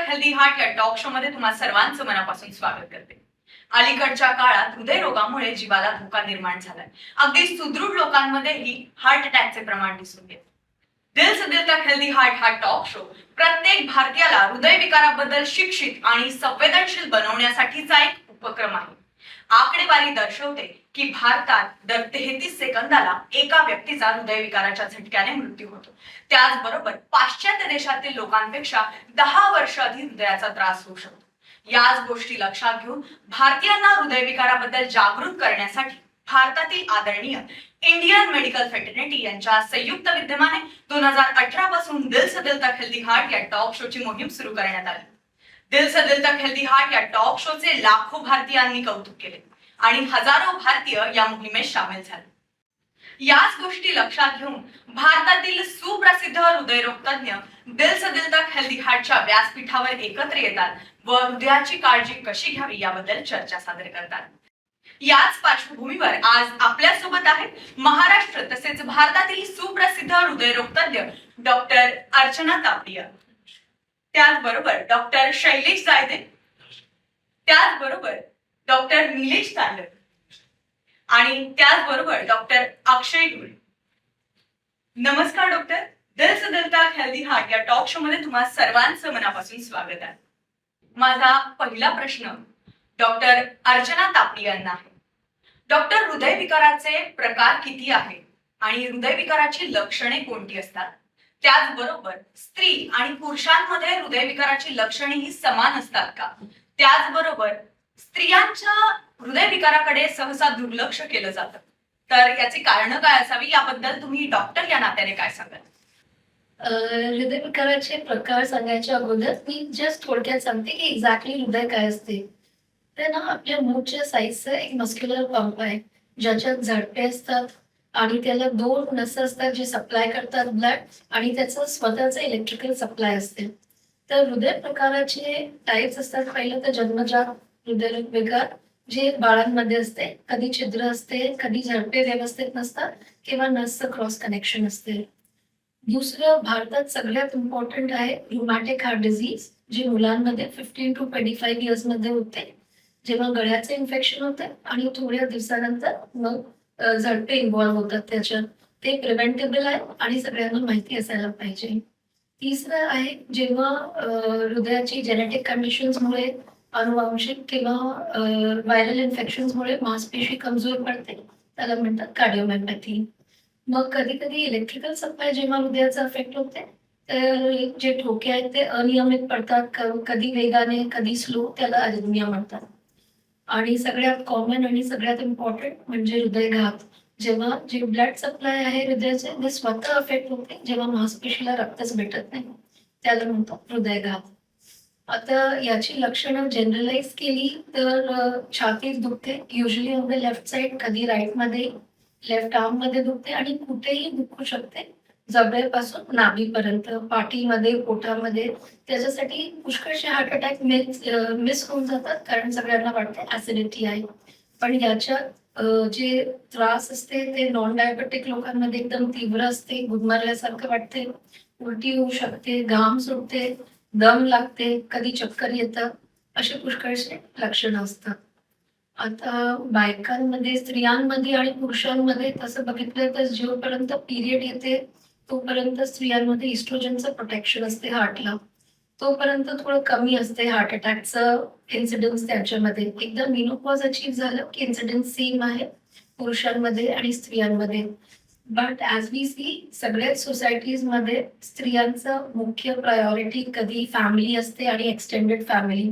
Healthy heart या talk show मध्ये तुम्हा सर्वांचं मनापासून स्वागत करते. अलीकडच्या काळात हृदयरोगामुळे जीवाला धोका निर्माण झालाय. अगदी सुदृढ लोकांमध्येही हार्ट अटॅकचे प्रमाण दिसून येते. दिल से दिल तक हेल्दी हार्ट हा टॉक शो प्रत्येक भारतीयाला हृदयविकाराबद्दल शिक्षित आणि संवेदनशील बनवण्यासाठीचा एक उपक्रम आहे. आकडेवारी दर्शवते की भारतात दर 33 सेकंदाला एका व्यक्तीचा हृदयविकाराच्या झटक्याने मृत्यू होतो. त्याचबरोबर पाश्चात्य देशातील लोकांपेक्षा 10 वर्ष आधी हृदयाचा त्रास होऊ शकतो. याच गोष्टी लक्षात घेऊन भारतीयांना हृदयविकाराबद्दल जागृत करण्यासाठी भारतातील आदरणीय इंडियन मेडिकल फेटर्निटी यांच्या संयुक्त विद्यमाने 2018 पासून दिल से दिल तक हेल्दी हार्ट या टॉक शोची मोहीम सुरू करण्यात आली. दिल से दिल तक हेल्दी हार्ट या टॉक शोचे लाखो भारतीयांनी कौतुक केले आणि हजारो भारतीय या मोहिमेत सामील झाले. याच गोष्टी लक्षात घेऊन भारतातील सुप्रसिद्ध हृदयरोग तज्ञ दिल से दिल तक हेल्दी हार्टच्या व्यासपीठावर एकत्र येतात व हृदयाची काळजी कशी घ्यावी याबद्दल चर्चा सादर करतात. याच पार्श्वभूमीवर आज आपल्या सोबत आहेत महाराष्ट्र तसेच भारतातील सुप्रसिद्ध हृदयरोग तज्ञ डॉक्टर अर्चना तापडिया, त्याचबरोबर डॉक्टर शैलेश जायदे, त्याचबरोबर डॉक्टर निलेश तांडव आणि त्याचबरोबर डॉक्टर अक्षय ढोळे. नमस्कार डॉक्टर. दिल से दिल तक हेल्दी हार्ट या टॉक शो मध्ये तुम्हा सर्वांचं मनापासून स्वागत आहे. माझा पहिला प्रश्न डॉक्टर अर्चना तापडिया यांना आहे. डॉक्टर, हृदयविकाराचे प्रकार किती आहेत आणि हृदयविकाराची लक्षणे कोणती असतात? त्याचबरोबर स्त्री आणि पुरुषांमध्ये हृदयविकाराची लक्षणे ही समान असतात का? त्याचबरोबर स्त्रियांच्या हृदयविकाराकडे सहसा दुर्लक्ष केलं जातं, तर याची कारण काय असावी याबद्दल तुम्ही डॉक्टर या नात्याने काय सांगाल? हृदयविकाराचे प्रकार सांगायच्या अगोदर मी जस्ट थोडक्यात सांगते की एक्झॅक्टली हृदय काय असते. तर ना, आपल्या मूळच्या साईजचं एक मस्क्युलर पंप आहे ज्याच्यात झडपे असतात आणि त्याला 2 नस असतात जे सप्लाय करतात ब्लड आणि त्याचं स्वतःचं इलेक्ट्रिकल सप्लाय असते. तर हृदय प्रकाराचे टाईप्स असतात. पहिलं तर जन्मजात हृदयविकार जे बाळांमध्ये असते, कधी छिद्र असते, कधी झडपे व्यवस्थित नसतात किंवा नसचं क्रॉस कनेक्शन असते. दुसरं भारतात सगळ्यात इम्पॉर्टंट आहे रुमॅटिक हार्ट डिझीज, जे मुलांमध्ये 15 to 25 इयर्स मध्ये होते, जेव्हा गळ्याचे इन्फेक्शन होते आणि थोड्या दिवसानंतर मग झडपे इन्व्हॉल्व्ह होतात त्याच्यात. ते प्रिव्हेंटेबल आहे आणि सगळ्यांना माहिती असायला पाहिजे. तिसरं आहे जेव्हा हृदयाची जेनेटिक कंडिशन्समुळे, अनुवांशिक किंवा व्हायरल इन्फेक्शन्समुळे मांसपेशी कमजोर पडते, त्याला म्हणतात कार्डिओमायोपॅथी. मग कधी कधी इलेक्ट्रिकल सप्लाय जेव्हा हृदयाचा अफेक्ट होते, तर जे ठोके आहेत ते अनियमित पडतात, कधी वेगाने कधी स्लो, त्याला अरिथमिया म्हणतात. आणि सगळ्यात कॉमन आणि सगळ्यात इम्पॉर्टंट म्हणजे हृदयघात. जेव्हा जे ब्लड सप्लाय आहे हृदयाचे ते स्वतः अफेक्ट होते, जेव्हा मांसपेशीला रक्तच भेटत नाही, त्याला म्हणतो हृदयघात. आता याची लक्षणं जनरलाइज केली तर छातीत दुखते, usually on the left side, कधी राईट मध्ये, लेफ्ट आर्म मध्ये दुखते आणि कुठेही दुखू शकते, जबड्यापासून नाभीपर्यंत, पाठीमध्ये, पोटामध्ये. त्याच्यासाठी पुष्कळशे हार्ट अटॅक मिस होऊन जातात, कारण सगळ्यांना वाटते ऍसिडिटी आहे. पण याच्यात जे त्रास असते ते नॉन डायबेटिक लोकांमध्ये एकदम तीव्र असते. गुदमरल्यासारखं वाटते, उलटी होऊ शकते, घाम सुटते, दम लागते, कधी चक्कर येतात, असे पुष्कळशे लक्षणं असतात. आता बायकांमध्ये, स्त्रियांमध्ये आणि पुरुषांमध्ये तसं बघितलं तर जोपर्यंत पिरियड येते तोपर्यंत स्त्रियांमध्ये इस्ट्रोजनचं प्रोटेक्शन असते हार्टला, तोपर्यंत थोडं कमी असते हार्ट अटॅकचं इन्सिडन्स त्याच्यामध्ये. एकदा मेनोपॉज अचीव्ह झालं की इन्सिडन्स सेम आहे पुरुषांमध्ये आणि स्त्रियांमध्ये. बट ॲज वी सी सगळ्याच सोसायटीजमध्ये स्त्रियांचं मुख्य प्रायोरिटी कधी फॅमिली असते आणि एक्सटेंडेड फॅमिली.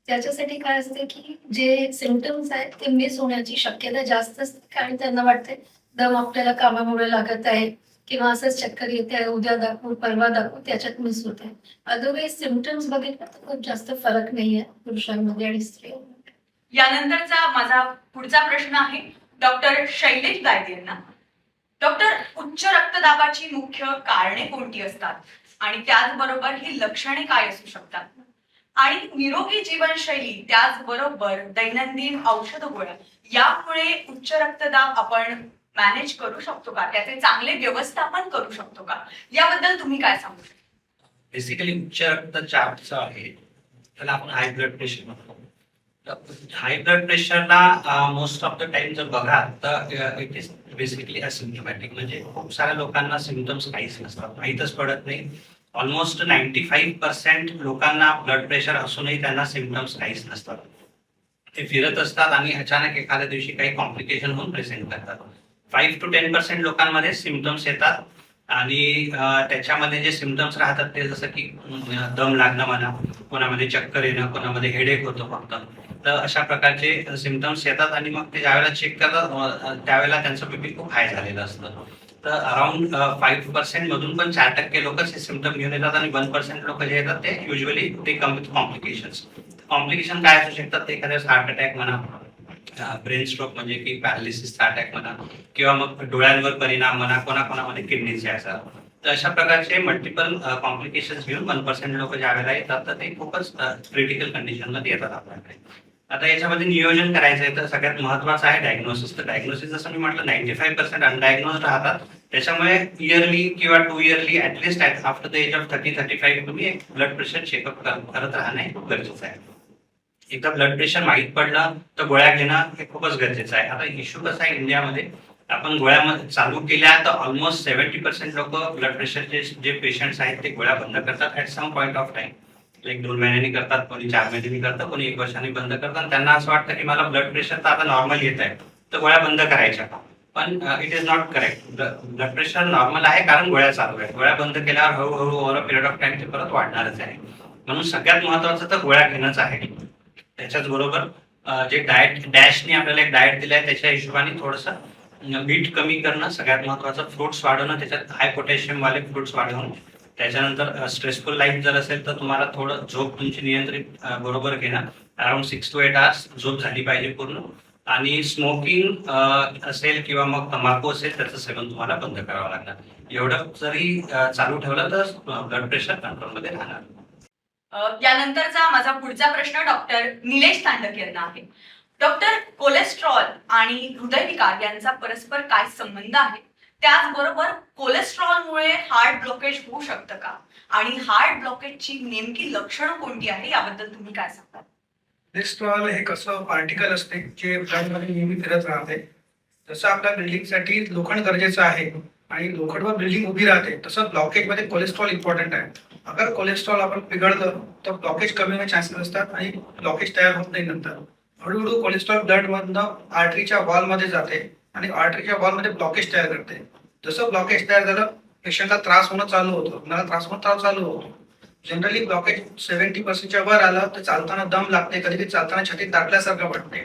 त्याच्यासाठी काय असते की जे सिम्पटम्स आहेत ते मिस होण्याची शक्यता जास्त असते, कारण त्यांना वाटते दम आपल्याला कामामुळे लागत आहे किंवा असंच चक्कर येते, उद्या दाखवू परवा दाखवू, त्याच्यात मिस होते. अदरवाईज सिम्पटम्स बघितलं तर खूप जास्त फरक नाहीये पुरुषांमध्ये आणि स्त्रियांमध्ये. यानंतरचा माझा पुढचा प्रश्न आहे डॉक्टर शैलेश जायदे यांना. डॉक्टर, उच्च रक्तदाबाची मुख्य कारणे कोणती असतात आणि त्याचबरोबर ही लक्षणे काय असू शकतात? आणि निरोगी जीवनशैली त्याचबरोबर दैनंदिन औषध गोळ्या यामुळे उच्च रक्तदाब आपण मॅनेज करू शकतो का? त्याचे चांगले व्यवस्थापन करू शकतो का? याबद्दल तुम्ही काय सांगू शकता? बेसिकली उच्च रक्तचाप जो आहे त्याला आपण हाय ब्लड प्रेशर म्हणतो. हाय ब्लड प्रेशरला मोस्ट ऑफ द टाइम जर बघाल तर इट इज बेसिकली असिम्प्टोमॅटिक, म्हणजे खूप साऱ्या लोकांना सिम्पटम्स काहीच नसतात, माहीतच पडत नाही. ऑलमोस्ट 95% लोकांना ब्लड प्रेशर असूनही त्यांना सिम्पटम्स काहीच नसतात. ते फिरत असतात आणि अचानक एखाद्या दिवशी काही कॉम्प्लिकेशन होऊन प्रेझेंट करतात. 5 to 10% लोकांमध्ये सिम्पटम्स येतात आणि त्याच्यामध्ये जे सिम्पटम्स राहतात ते जसं की दम लागणं म्हणा, कोणामध्ये चक्कर येणं, कोणामध्ये हेडेक होतो फक्त. तर अशा प्रकारचे सिम्पटम्स येतात आणि मग ते ज्यावेळेला चेक करतात त्यावेळेला त्यांचं बीपी खूप हाय झालेलं असतं. तर अराउंड 5% मधून पण 4% लोकच हे सिम्पटम घेऊन येतात आणि 1% लोक जे येतात ते युजली ते कम विथ कॉम्प्लिकेशन्स. कॉम्प्लिकेशन काय असू शकतात ते एखाद्या हार्ट अटॅक म्हणा, ब्रेन स्ट्रोक म्हणजे की पॅरालिसिसचा अटॅक म्हणा, किंवा मग डोळ्यांवर परिणाम म्हणा, कोणाकोणामध्ये किडनीचे असतात. तर अशा प्रकारचे मल्टिपल कॉम्प्लिकेशन्स घेऊन 1% लोक ज्या वेळेला येतात तर ते खूपच क्रिटिकल कंडिशन मध्ये येतात आपल्याकडे. आता याच्यामध्ये नियोजन करायचं आहे तर सगळ्यात महत्वाचं आहे डायग्नोसिस. तर डायग्नोसिस जसं मी म्हटलं 95% अनडायग्नोज राहतात, त्याच्यामुळे इयरली किंवा 2 yearly at least after the age of 30-35 तुम्ही एक ब्लड प्रेशर चेकअप करत राहणं खूप गरजेचं आहे. एकदा ब्लड प्रेशर माहीत पडलं तर गोळ्या घेणं हे खूपच गरजेचं आहे. आता इश्यू कसा आहे इंडियामध्ये, आपण गोळ्या चालू केल्या तर ऑलमोस्ट 70% लोक ब्लड प्रेशरचे जे पेशंट्स आहेत ते गोळ्या बंद करतात at some point of time. एक 2 महिन्यांनी करतात, कोणी 4 महिन्यांनी करतात, कोणी 1 वर्षांनी बंद करतात. त्यांना असं वाटतं की मला ब्लड प्रेशर तर आता नॉर्मल येत आहे तर गोळ्या बंद करायच्या. पण it is not correct. Blood pressure normal आहे कारण गोळ्या चालू आहेत. गोळ्या बंद केल्यावर हळूहळू over a period of time ते परत वाढणारच आहे. म्हणून सगळ्यात महत्वाचं तर गोळ्या घेणंच आहे. त्याच्याच बरोबर जे डाएट डॅशने आपल्याला एक डाएट दिलाय त्याच्या हिशोबाने थोडंसं मीठ कमी करणं सगळ्यात महत्वाचं, फ्रुट्स वाढवणं, त्याच्यात हाय पोटॅशियम वाले फ्रुट्स वाढवणं. त्याच्यानंतर स्ट्रेसफुल लाईफ जर असेल तर तुम्हाला थोडं झोप तुमची नियंत्रित बरोबर घेणं, अराउंड 6 to 8 hours झोप झाली पाहिजे पूर्ण. आणि स्मोकिंग असेल किंवा मग तंबाखू असेल त्याचं सेवन तुम्हाला बंद करावं लागणार. एवढं जरी चालू ठेवलं तर ब्लड प्रेशर कंट्रोलमध्ये राहणार. यानंतरचा माझा पुढचा प्रश्न डॉक्टर निलेश तांडक यांना आहे. डॉक्टर, कोलेस्ट्रॉल आणि हृदयविकार यांचा परस्पर काय संबंध आहे? त्याचबरोबर कोलेस्ट्रॉलमुळे हार्ट ब्लॉकेज होऊ शकतं का? आणि हार्ट ब्लॉकेजची नेमकी लक्षणं कोणती आहे याबद्दल तुम्ही काय सांगता? कोलेस्ट्रॉल हे कसं पार्टिकल असते जे ब्लडमध्ये नेहमी फिरत राहते. जसं आपल्या बिल्डिंगसाठी लोखंड गरजेचं आहे आणि लोखंडवर बिल्डिंग उभी राहते, तसं ब्लॉकेजमध्ये कोलेस्ट्रॉल इम्पॉर्टंट आहे. अगर कोलेस्ट्रॉल आपण बिघडलं तर ब्लॉकेज कमी होण्याचे चान्सेस असतात आणि ब्लॉकेज तयार होत नाही. नंतर हळूहळू कोलेस्ट्रॉल ब्लडमधनं आर्टरीच्या वॉलमध्ये जाते आणि आर्टरीच्या वॉलमध्ये ब्लॉकेज तयार करते. जसं ब्लॉकेज तयार झालं पेशंटला त्रास होणं चालू होतो, मला त्रास होणं चालू होतो. जनरली ब्लॉकेज 70% वर आलं तर चालताना दम लागते, कधी कधी चालताना छातीत दाटल्यासारखं वाटते.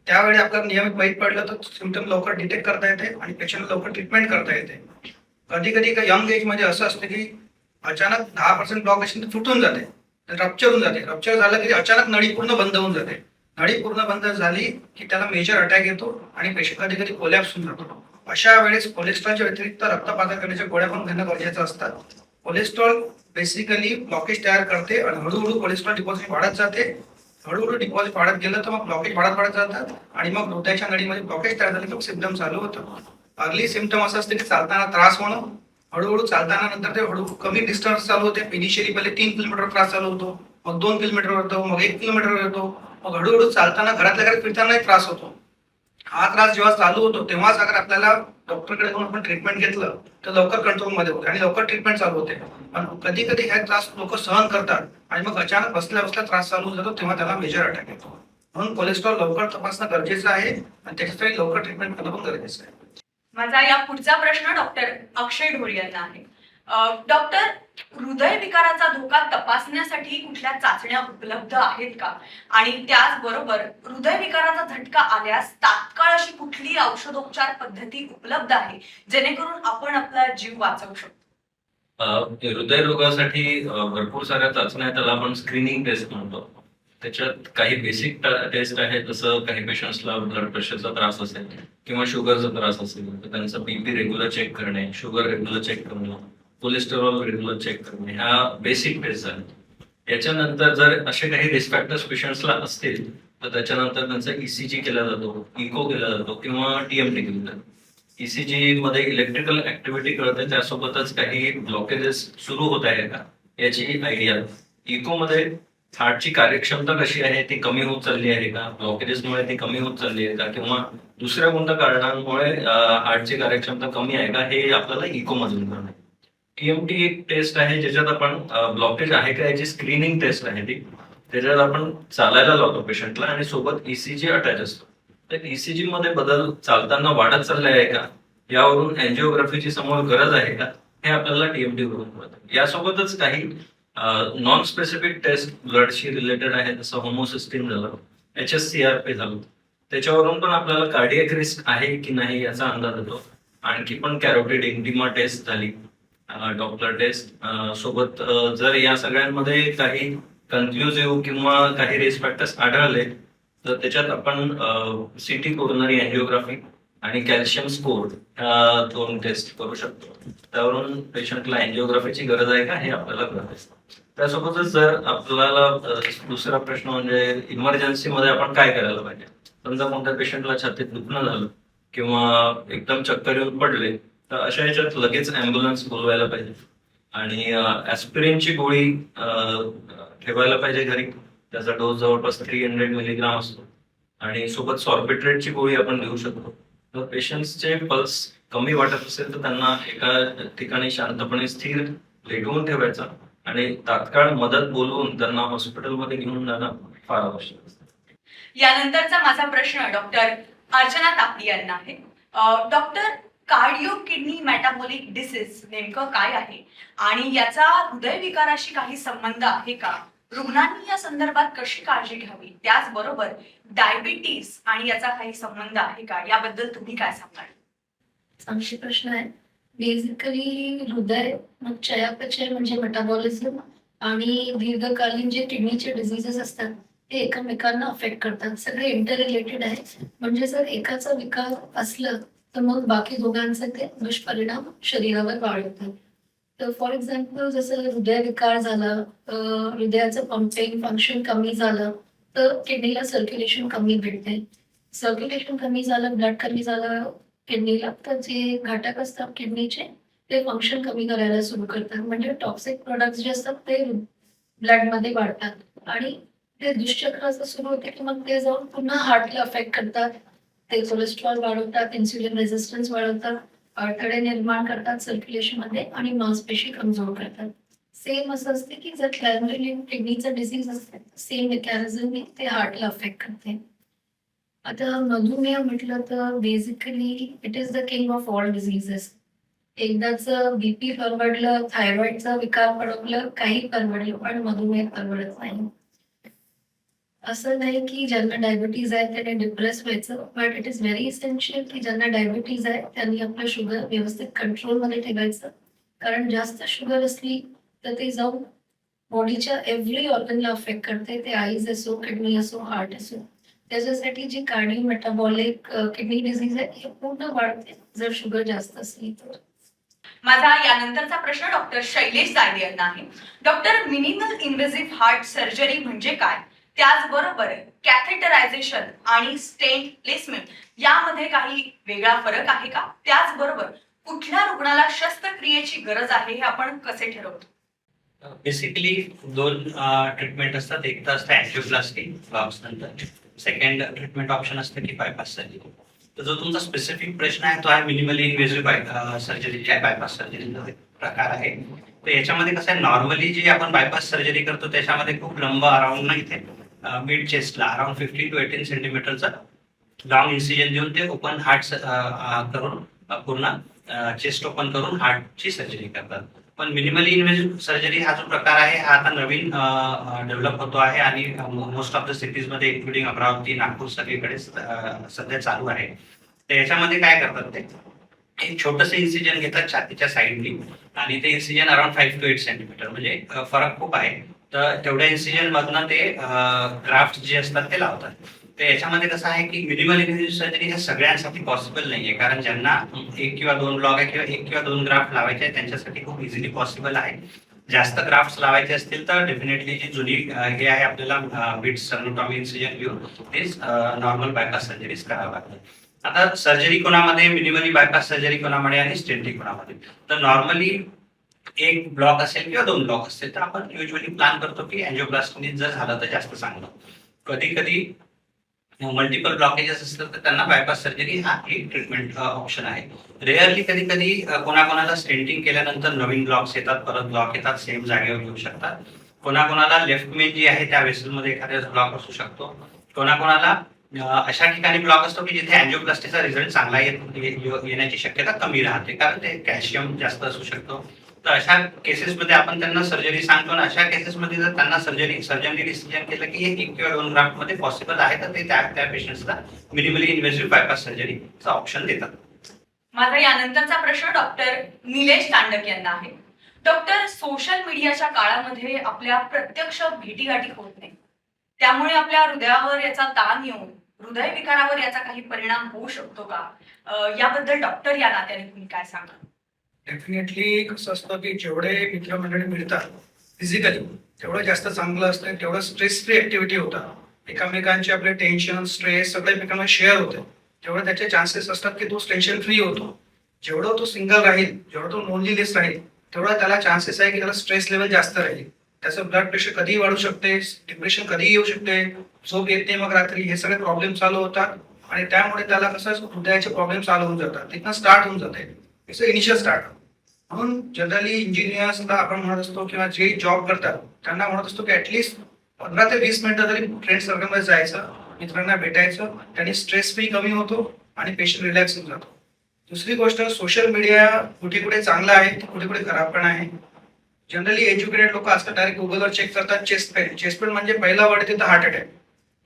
त्यावेळी आपल्याला नियमित माहीत पडलं तर सिम्पटम लवकर डिटेक्ट करता येते आणि पेशंटला लवकर ट्रीटमेंट करता येते. कधी कधी यंग एज मध्ये असं असतं की अचानक 10% ब्लॉक असेल तर फुटून जाते, रप्चर होऊन जाते. रप्चर झालं की अचानक नळी पूर्ण बंद होऊन जाते. नळी पूर्ण बंद झाली की त्याला मेजर अटॅक येतो आणि पेशंट कधी कधी कोलॅप्स होऊन जातो. अशा वेळेस कोलेस्ट्रॉलच्या व्यतिरिक्त रक्तपातळ करण्याच्या गोळ्या पण घेणं गरजेचं असतात. कोलेस्ट्रॉल बेसिकली ब्लॉकेज तयार करते आणि हळूहळू कोलेस्ट्रॉल डिपॉझिट वाढत जाते. हळूहळू डिपॉझिट वाढत गेलं तर मग ब्लॉकेज वाढत जातात आणि मग हृदयाच्या नळीमध्ये ब्लॉकेज तयार झाले की सिम्पटम चालू होतं. अर्ली सिम्पटम असं असते की चालताना त्रास होणं, हळूहळू चालताना नंतर ते हळूहळू कमी डिस्टन्स चालू होते. इनिशियली पहिले 3 किलोमीटर त्रास चालू होतो, मग 2 किलोमीटर होतो, मग 1 किलोमीटर येतो, मग हळूहळू चालताना घरातल्या घरात फिरताना त्रास होतो. हा त्रास जेव्हा चालू होतो तेव्हाच अगर आपल्याला डॉक्टरकडे जाऊन आपण ट्रीटमेंट घेतलं तर लवकर कंट्रोलमध्ये होते आणि लवकर ट्रीटमेंट चालू होते. पण कधी कधी हा त्रास लोक सहन करतात आणि मग अचानक बसल्या बसल्या त्रास चालू होऊन जातो, तेव्हा त्याला मेजर अटॅक येतो. म्हणून कोलेस्ट्रॉल लवकर तपासणं गरजेचं आहे आणि त्याच्यासाठी लवकर ट्रीटमेंट करणं पण गरजेचं आहे. माझा या पुढचा प्रश्न डॉक्टर अक्षय ढोरे यांना आहे. डॉक्टर, हृदयविकाराचा धोका तपासण्यासाठी कुठल्या चाचण्या उपलब्ध आहेत का? आणि त्याचबरोबर हृदयविकाराचा झटका आल्यास तात्काळ अशी कुठली औषधोपचार पद्धती उपलब्ध आहे जेणेकरून आपण आपला जीव वाचवू शकतो? हृदयरोगासाठी भरपूर साऱ्या चाचण्या आहेत, त्याला आपण स्क्रीनिंग टेस्ट म्हणतो. त्याच्यात काही बेसिक टेस्ट आहेत, जसं काही पेशंट्सला ब्लड प्रेशरचा त्रास असेल किंवा शुगरचा त्रास असेल तर त्यांचं बीपी रेग्युलर चेक करणे, शुगर रेग्युलर चेक करणे, कोलेस्टेरॉल रेग्युलर चेक करणे, ह्या बेसिक टेस्ट आहेत. याच्यानंतर जर असे काही रिस्क फॅक्टर्स पेशंट्सला असतील तर त्याच्यानंतर त्यांचा ईसीजी केला जातो, इको केला जातो किंवा टीएमटी केली जातो. ईसीजी मध्ये इलेक्ट्रिकल ऍक्टिव्हिटी कळते, त्यासोबतच काही ब्लॉकेजेस सुरू होत आहे का याची आयडिया. इको मध्ये हार्टची कार्यक्षमता कशी आहे ती कमी होत चालली आहे का, ब्लॉकेजेसमुळे ती कमी होत चालली आहे का, किंवा दुसऱ्या कोणत्या कारणांमुळे हार्टची कार्यक्षमता कमी आहे का, हे आपल्याला इको मधून करणं. टीएमटी एक टेस्ट आहे ज्याच्यात आपण ब्लॉकेज आहे का याची स्क्रीनिंग टेस्ट आहे ती. त्याच्यात आपण चालायला लावतो पेशंटला आणि सोबत ईसीजी अटॅच असतो. तर ईसीजी मध्ये बदल चालताना वाढत चालले आहे का, यावरून अँजिओग्राफीची समोर गरज आहे का, हे आपल्याला टीएमटी करून कळतं. यासोबतच काही नॉन स्पेसिफिक टेस्ट ब्लडशी रिलेटेड आहे, जसं होमोसिस्टीन झालं, HSCRP झालं. त्याच्यावरून पण आपल्याला कार्डियक रिस्क आहे की नाही याचा अंदाज येतो. आणखी पण कॅरोटिड इंटिमा टेस्ट झाली, डॉपलर टेस्ट सोबत जर या सगळ्यांमध्ये काही कन्क्लुझिव्ह किंवा काही रिस्क फॅक्टर्स आढळले तर त्याच्यात आपण सिटी कोरोनरी अँजिओग्राफी आणि कॅल्शियम स्कोर दोन टेस्ट करू शकतो. त्यावरून पेशंटला अँजिओग्राफीची गरज आहे का हे आपल्याला कळते. त्यासोबतच जर आपल्याला दुसरा प्रश्न म्हणजे इमर्जन्सी मध्ये आपण काय करायला पाहिजे. समजा कोणत्या पेशंटला छातीत दुखणं झालं किंवा एकदम चक्कर येऊन पडले तर अशा याच्यात लगेच अँब्युलन्स बोलवायला पाहिजे आणि ॲस्पिरिनची गोळी ठेवायला पाहिजे घरी. त्याचा डोस जवळपास 300 मिलीग्राम असतो आणि सोबत सॉर्बिट्रेटची गोळी आपण देऊ शकतो. जर पेशंट्सचे पल्स कमी वाटत असेल तर त्यांना एका ठिकाणी शांतपणे स्थिर लेटवून ठेवायचा आणि तात्काळ मदत बोलवून त्यांना हॉस्पिटलमध्ये घेऊन जाणं फार आवश्यक असतं. यानंतरचा माझा प्रश्न डॉक्टर अर्चना तापडी यांना आहे. Doctor, cardio kidney metabolic disease नेमकं काय आहे आणि याचा हृदयविकाराशी काही संबंध आहे का? रुग्णांनी या संदर्भात कशी काळजी घ्यावी? त्याचबरोबर डायबिटीस आणि याचा काही संबंध आहे का, याबद्दल तुम्ही काय सांगाल? चांगला प्रश्न आहे. बेसिकली हृदय, मग चयापचय म्हणजे मेटाबॉलिझम आणि दीर्घकालीन जे किडनीचे डिझिजेस असतात ते एकमेकांना अफेक्ट करतात. सगळे इंटर रिलेटेड आहे. म्हणजे जर एकाचा विकार असलं तर मग बाकी दोघांचे ते दुष्परिणाम शरीरावर वाढवतात. तर फॉर एक्झाम्पल जसं हृदयविकार झाला, हृदयाचं पंपिंग फंक्शन कमी झालं तर किडनीला सर्क्युलेशन कमी भेटते. सर्क्युलेशन कमी झालं, ब्लड कमी झालं किडनीला, तर जे घटक असतात किडनीचे ते फंक्शन कमी करायला सुरू करतात. म्हणजे टॉक्सिक प्रोडक्ट्स जे असतात ते ब्लडमध्ये वाढतात आणि ते दुष्चक्र असं सुरू होते की मग ते जाऊन पुन्हा हार्टला अफेक्ट करतात. ते कोलेस्ट्रॉल वाढवतात, इन्सुलिन रेझिस्टन्स वाढवतात, अडथळे निर्माण करतात सर्क्युलेशनमध्ये आणि मांसपेशी कमजोर करतात. सेम असं असते की जर प्रायमरी किडनीचा डिसीज असते सेम मेकॅनिझमने ते हार्टला अफेक्ट करते. आता मधुमेह म्हटलं तर basically it is the king of all diseases. एकदाच बीपी परवडलं, थायरॉइडचा विकार परवडलं, काही परवडलं, पण मधुमेह परवडत नाही. असं नाही की ज्यांना डायबिटीज आहे त्याने डिप्रेस व्हायचं, but it is very essential की ज्यांना डायबिटीज आहे त्यांनी आपलं शुगर व्यवस्थित कंट्रोलमध्ये ठेवायचं. कारण जास्त शुगर असली तर ते जाऊन बॉडीच्या एव्हरी ऑर्गनला अफेक्ट करते. ते आईज असो, किडनी असो, हार्ट असो. त्याच्यासाठी जी कार्डिओ मेटाबॉलिक किडनी डिझीज आहे हे पूर्ण वाढते जर शुगर जास्त असली तर. माझा यानंतरचा प्रश्न डॉक्टर शैलेश जायदे यांना आहे. Doctor, minimal invasive heart surgery म्हणजे काय? त्याचबरोबर कॅथेटरायझेशन आणि स्टेंट प्लेसमेंट यामध्ये काही वेगळा फरक आहे का? त्याचबरोबर कुठल्या रुग्णाला शस्त्रक्रियेची गरज आहे हे आपण कसे ठरवतो? बेसिकली दोन ट्रीटमेंट असतात. एक तर असतं अँजिओप्लास्टी बाप्स नंतर, सेकंड ट्रीटमेंट ऑप्शन असतं की बायपास सर्जरी. तर जो तुमचा स्पेसिफिक प्रश्न आहे तो आहे मिनिमली इन्व्हेसिव्ह सर्जरी, बायपास सर्जरीचा प्रकार आहे. तर याच्यामध्ये कसं आहे, नॉर्मली जे आपण बायपास सर्जरी करतो त्याच्यामध्ये खूप लंब अराउंड ना इथे मिड चेस्टला अराउंड 15 to 18 सेंटीमीटरचा लॉंग इन्सिजन देऊन ते ओपन हार्ट करून पूर्ण चेस्ट ओपन करून हार्टची सर्जरी करतात. पण मिनिमली इन्व्हेसिव्ह सर्जरी हा जो प्रकार आहे हा आता नवीन डेव्हलप होतो आहे आणि मोस्ट ऑफ द सिटीज मध्ये इन्क्लुडिंग अमरावती, नागपूर सगळीकडे सध्या चालू आहे. तर याच्यामध्ये काय करतात ते एक छोटंसं इन्सिजन घेतात छातीच्या साईडनी आणि ते इन्सिजन अराउंड 5 to 8 सेंटीमीटर, म्हणजे फरक खूप आहे. तर तेवढ्या इन्सिजन मधनं ते ग्राफ्ट जे असतात ते लावतात. तर याच्यामध्ये कसं आहे की मिनिमल इन्व्हेसिव्ह सर्जरी ह्या सगळ्यांसाठी पॉसिबल नाहीये, कारण ज्यांना 1 किंवा 2 ब्लॉक आहे किंवा 1 किंवा 2 ग्राफ्ट लावायचे आहे त्यांच्यासाठी खूप इझिली पॉसिबल आहे. जास्त ग्राफ्ट लावायचे असतील तर डेफिनेटली जी जुनी हे आहे आपल्याला बिट्स सर्नोटॉमी इन्सिजन घेऊन तेच नॉर्मल बायपास सर्जरीज करावं लागतं. आता सर्जरी कोणामध्ये मिनिमली बायपास सर्जरी कोणामध्ये आणि स्टेंटिंग कोणामध्ये. तर नॉर्मली एक ब्लॉक असेल किंवा 2 ब्लॉक असतील तर आपण युजली प्लॅन करतो की अँजिओप्लास्टी जर झालं तर जास्त चांगलं. कधी कधी मल्टिपल ब्लॉकेजेस असतात तर त्यांना बायपास सर्जरी हा एक ट्रीटमेंट ऑप्शन आहे. रेअरली कधी कधी कोणाकोणाला स्टेंटिंग केल्यानंतर नवीन ब्लॉक्स येतात, परत ब्लॉक येतात, सेम जागेवर येऊ शकतात. कोणाकोणाला लेफ्ट मेन जी आहे त्या वेसलमध्ये एखाद्या ब्लॉक असू शकतो. कोणाकोणाला अशा ठिकाणी ब्लॉक असतो की जिथे अँजिओप्लास्टीचा रिझल्ट चांगला येण्याची शक्यता कमी राहते कारण ते कॅल्शियम जास्त असू शकतो. तर अशा केसेसमध्ये आपण त्यांना सर्जरी सांगतो आणि अशा केसेसमध्ये जर त्यांना सर्जनने डिसिजन केलं की हे 1 किंवा 2 ग्राफ्ट मध्ये पॉसिबल आहे तर ते त्या पेशंट्सला मिनिमली इन्व्हेसिव्ह बायपास सर्जरीचा ऑप्शन देतात. माझा यानंतरचा प्रश्न डॉक्टर निलेश तांडक यांना आहे. डॉक्टर, सोशल मीडियाच्या काळामध्ये आपल्या प्रत्यक्ष भेटीगाठी होत नाही, त्यामुळे आपल्या हृदयावर याचा ताण येऊन हृदयविकारावर याचा काही परिणाम होऊ शकतो का? याबद्दल डॉक्टर या नात्याने तुम्ही काय सांगा? डेफिनेटली कसं असतं की जेवढे मित्रमंडळी मिळतात फिजिकली तेवढं जास्त चांगलं असतं, तेवढं स्ट्रेस फ्री ऍक्टिव्हिटी होतात. एकामेकांचे आपले टेन्शन स्ट्रेस सगळे एकमेकांना शेअर होते, तेवढं त्याचे चान्सेस असतात की तो टेन्शन फ्री होतो. जेवढं तो सिंगल राहील, जेवढं तो लोनलीनेस राहील, तेवढा त्याला चान्सेस आहे की त्याला स्ट्रेस लेवल जास्त राहील. त्याचं ब्लड प्रेशर कधीही वाढू शकते, डिप्रेशन कधीही येऊ शकते, झोप येत नाही मग रात्री, हे सगळे प्रॉब्लेम चालू होतात आणि त्यामुळे त्याला कसं हृदयाचे प्रॉब्लेम चालू होऊन जातात. तिथनं स्टार्ट होऊन जाते, इट्स इनिशियल स्टार्ट. म्हणून जनरली इंजिनियर्सला आपण म्हणत असतो किंवा जे जॉब करतात त्यांना म्हणत असतो की ऍटलिस्ट 15 ते 20 मिनिटं तरी फ्रेंड सर्कलमध्ये जायचं, मित्रांना भेटायचं, त्यांनी स्ट्रेस फ्री कमी होतो आणि पेशंट रिलॅक्स होऊन जातो. दुसरी गोष्ट, सोशल मीडिया कुठे कुठे चांगला आहे, कुठे कुठे खराब पण आहे. जनरली एज्युकेटेड लोक असतात डायरेक्ट गुगलवर चेक करतात चेस्ट पेन म्हणजे पहिला वर्ड तिथं हार्ट अटॅक.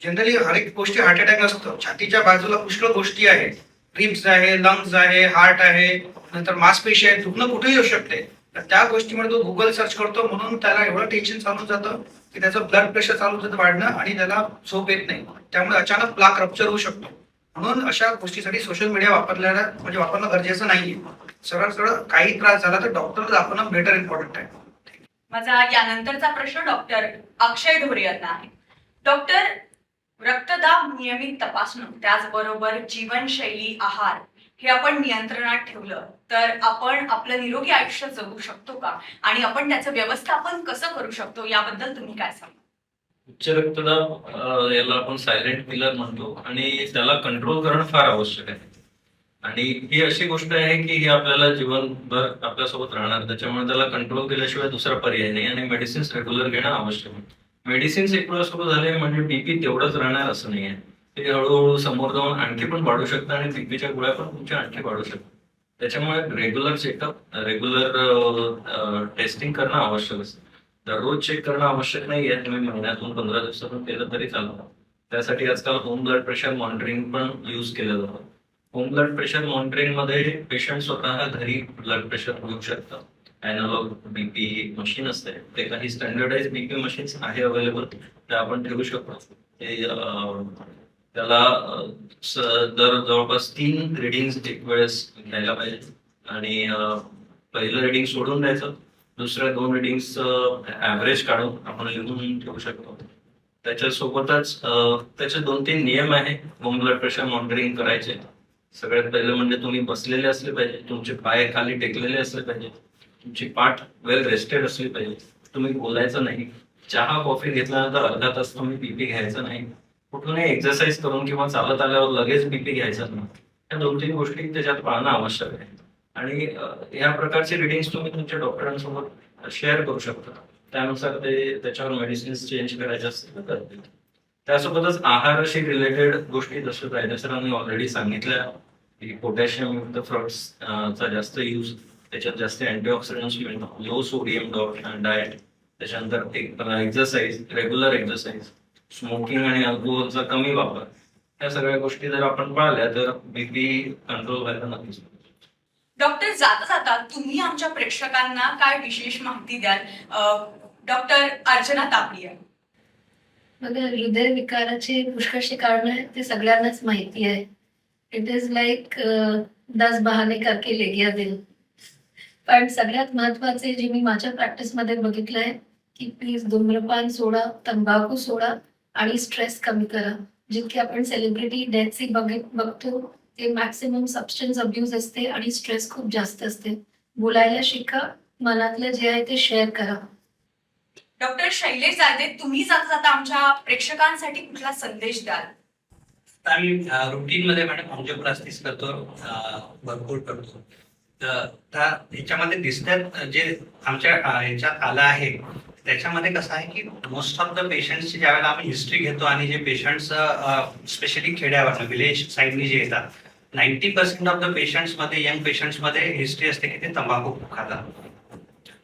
जनरली हर एक गोष्टी हार्ट अटॅक नसतो, छातीच्या बाजूला पुष्कळ गोष्टी आहेत, रिब्स आहे, लंग्स आहे, हार्ट आहे, नंतर मांसपेशी आहे, दुखणं कुठेही येऊ शकते. तर त्या गोष्टीमुळे तो गुगल सर्च करतो, म्हणून त्याला एवढं टेन्शन चालून जातं की त्याचं ब्लड प्रेशर चालू जातं वाढणं आणि त्याला झोप येत नाही, त्यामुळे अचानक प्लाक रप्चर होऊ शकतो. म्हणून अशा गोष्टीसाठी सोशल मीडिया वापरणं गरजेचं नाहीये. सरळ सरळ काही त्रास झाला तर डॉक्टर दाखवणं बेटर इम्पॉर्टंट आहे. माझा यानंतरचा प्रश्न डॉक्टर अक्षय ढोरे यांना आहे. डॉक्टर, रक्तदाब नियमित तपासणं त्याचबरोबर जीवनशैली आहार हे आपण नियंत्रणात ठेवलं तर आपण आपलं निरोगी आयुष्य जगू शकतो का? आणि आपण त्याचं व्यवस्थापन कसं करू शकतो याबद्दल तुम्ही काय सांगा? उच्च रक्तदाब याला आपण सायलेंट किलर म्हणतो आणि त्याला कंट्रोल करणं फार आवश्यक आहे. आणि ही अशी गोष्ट आहे की ही आपल्याला जीवनभर आपल्यासोबत राहणार, त्याच्यामुळे त्याला कंट्रोल केल्याशिवाय दुसरा पर्याय नाही आणि मेडिसिन्स रेग्युलर घेणं आवश्यक आहे. मेडिसिन्स एक वेळा सुरू झाले म्हणजे बीपी तेवढंच राहणार असं नाही आहे, ते हळूहळू समोर जाऊन आणखी पण वाढू शकतं आणि बीपीच्या गोळ्या पण तुमच्या आणखी वाढू शकतात. त्याच्यामुळे रेग्युलर चेकअप, रेग्युलर टेस्टिंग करणं आवश्यक असतं. दररोज चेक करणं आवश्यक नाही आहे, तुम्ही महिन्यातून 15 दिवसातून केलं तरी चालतं. त्यासाठी आजकाल होम ब्लड प्रेशर मॉनिटरिंग पण यूज केलं जातं. होम ब्लड प्रेशर मॉनिटरिंग मध्ये पेशंट स्वतः घरी ब्लड प्रेशर घेऊ शकतात. अॅनालॉग बीपी मशीन असते, ते काही स्टँडर्डाइज बीपी मशीन्स आहे अवेलेबल, ते आपण ठेवू शकतो. त्याला दर जवळपास 3 रिडिंग एक वेळेस घ्यायला पाहिजे आणि पहिलं रिडिंग सोडून द्यायचं, दुसऱ्या 2 रिडिंग्स ऍव्हरेज काढून आपण लिहून ठेवू शकतो. त्याच्यासोबतच त्याचे 2-3 नियम आहे होम ब्लड प्रेशर मॉनिटरिंग करायचे. सगळ्यात पहिलं म्हणजे तुम्ही बसलेले असले पाहिजे, तुमचे पाय खाली टेकलेले असले पाहिजे, तुमची पाठ वेल रेस्टेड असली पाहिजे, तुम्ही बोलायचं नाही, चहा कॉफी घेतल्यानंतर अर्धा तास तुम्ही बीपी घ्यायचं नाही, कुठूनही एक्सरसाइज करून किंवा चालत आल्यावर लगेच बीपी घ्यायचा नाही. या 2-3 गोष्टी त्याच्यात पाळणं आवश्यक आहे. आणि या प्रकारचे रिडिंग्स तुम्ही तुमच्या डॉक्टरांसोबत शेअर करू शकता, त्यानुसार ते त्याच्यावर मेडिसिन्स चेंज करायचे असतील तर करतील. त्यासोबतच आहाराशी रिलेटेड गोष्टी जसं रायडा सरांनी ऑलरेडी सांगितल्या की पोटॅशियम युक्त फ्रुट्सचा जास्त यूज, त्याच्यात जास्त अँटीऑक्सिडंट्स मिळतात, लो सोडियम डाएट, त्याच्यानंतर एक्सरसाइज, रेग्युलर एक्सरसाइज, स्मोकिंग आणि अल्कोहोलचा कमी वापर, या सगळ्या गोष्टी जर आपण पाळल्या तर बीपी कंट्रोल व्हायला नक्कीच. डॉक्टर, जाता जाता तुम्ही आमच्या प्रेक्षकांना काय विशेष माहिती द्याल? डॉक्टर अर्चना तापडिया. बघा, हृदयविकाराची पुष्कळशी कारणं आहेत, ते सगळ्यांनाच माहिती आहे. इट इज लाईक 10 बहाने करके ले गया दिल. पण सगळ्यात महत्वाचे जे मी माझ्या प्रॅक्टिसमध्ये बघितलं आहे की प्लीज धूम्रपान सोडा, तंबाखू सोडा आणि स्ट्रेस कमी करा. जितके आपण सेलिब्रिटी डेथचे बघतो ते मॅक्सिमम सबस्टन्स अब्यूज असते आणि स्ट्रेस खूप जास्त असते. बोलायला शिका मनातलं जे आहे ते शेअर करा. डॉक्टर शैलेश जायदे, तुम्ही जाता जाता आमच्या प्रेक्षकांसाठी कुठला संदेश द्याल? आम्ही रुटीन मध्ये मॅडम angioplasties करतो, भरपूर करतो. तर ह्याच्यामध्ये दिसतात जे आमच्या ह्याच्यात आलं आहे त्याच्यामध्ये कसं आहे की मोस्ट ऑफ द पेशंट्सची ज्यावेळेला आम्ही हिस्ट्री घेतो आणि जे पेशंट्स स्पेशली खेड्यावर विलेज साईडनी जे येतात 90% ऑफ द पेशंट्स मध्ये यंग पेशंट्स मध्ये हिस्ट्री असते की ते तंबाखू खातात,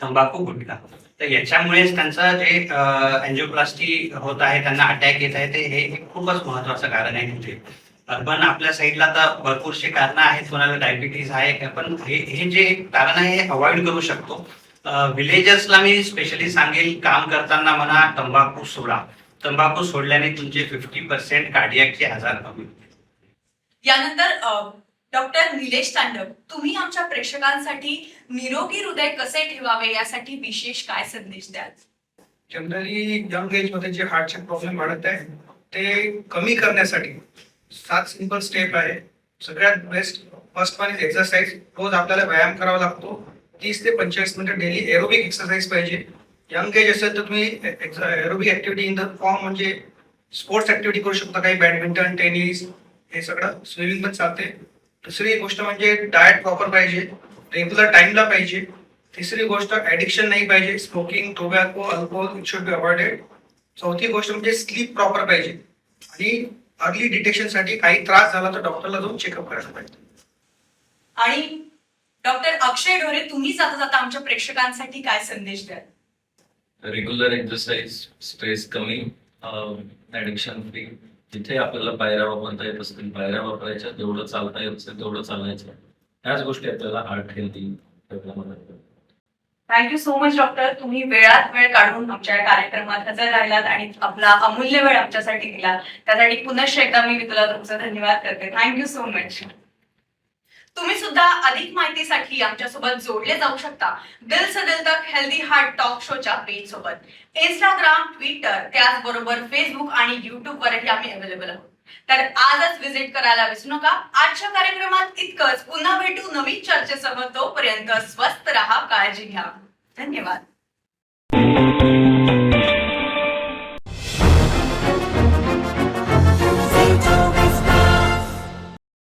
तंबाखू गुटखा. तर याच्यामुळेच त्यांचं जे अँजिओप्लास्टी होत आहे, त्यांना अटॅक येत आहे, ते हे एक खूपच महत्वाचं कारण आहे. म्हणजे अर्बन आपल्या साईडला तर भरपूरशी कारणं आहेत, कोणाला डायबिटीज आहे, पण हे जे कारण आहे हे अवॉइड करू शकतो. विलेजर्सला मी स्पेशली सांगेल, काम करताना म्हणा तंबाखू सोडा. तंबाखू सोडल्याने तुमचे 50% कार्डियाकचे आजार कमी होतील. यानंतर डॉक्टर निलेश तांडव, तुम्ही आमच्या प्रेक्षकांसाठी निरोगी हृदय कसे ठेवावे यासाठी विशेष काय संदेश द्याल? जनरली यंग एज मध्ये जे हार्टचे प्रॉब्लेम वाढत आहे ते कमी करण्यासाठी 7 सिंपल स्टेप आहे. सगळ्यात best first one is exercise. रोज आपल्याला व्यायाम करावा लागतो. 30 ते 45 मिनिटं डेली एरोबिक एक्सरसाइज पाहिजे. यंग एज असेल तर तुम्ही aerobic activity in the form म्हणजे स्पोर्ट्स ऍक्टिव्हिटी करू शकता, काही बॅडमिंटन, टेनिस, हे सगळं, स्विमिंग पण चालते. दुसरी गोष्ट म्हणजे डाएट प्रॉपर पाहिजे, रेग्युलर टाइमला पाहिजे. तिसरी गोष्ट ऍडिक्शन नाही पाहिजे, smoking, tobacco, alcohol it should be avoided. चौथी गोष्ट म्हणजे स्लीप प्रॉपर पाहिजे आणि अर्ली डिटेक्शन साठी काही त्रास झाला तर डॉक्टरला जाऊन चेकअप करायला पाहिजे. आणि डॉक्टर अक्षय ढोरे, तुम्ही जाता जाता आमच्या प्रेक्षकांसाठी काय संदेश द्याल? रेग्युलर एक्सरसाइज, स्ट्रेस कमी, ऍडिक्शन फ्री. जिथे आपल्याला पायऱ्या वापरता येत असतील पायऱ्या वापरायच्या, जेवढं चालता येत असेल तेवढं चालायचं. ह्याच गोष्टी आपल्याला हार्ट हेल्दी ठेवण्यामध्ये मदत करतात. थँक्यू सो मच डॉक्टर, तुम्ही वेळात वेळ काढून आमच्या या कार्यक्रमात हजर राहिलात आणि आपला अमूल्य वेळ आमच्यासाठी दिला. त्यासाठी पुनश्च एकदा मी तुला तुमचा धन्यवाद करते. Thank you so much. तुम्ही सुद्धा अधिक माहितीसाठी आमच्यासोबत जोडले जाऊ शकता दिल से दिल तक हेल्दी हार्ट टॉक शोच्या पेज सोबत. इंस्टाग्राम, ट्विटर, त्याचबरोबर फेसबुक आणि युट्यूब वरही आम्ही अवेलेबल आहोत. तर आजच विजिट करायला विसरू नका. आजच्या कार्यक्रमात इतकंच. पुन्हा भेटू नवीन चर्चेसह. तोपर्यंत स्वस्थ राहा, काळजी घ्या. धन्यवाद.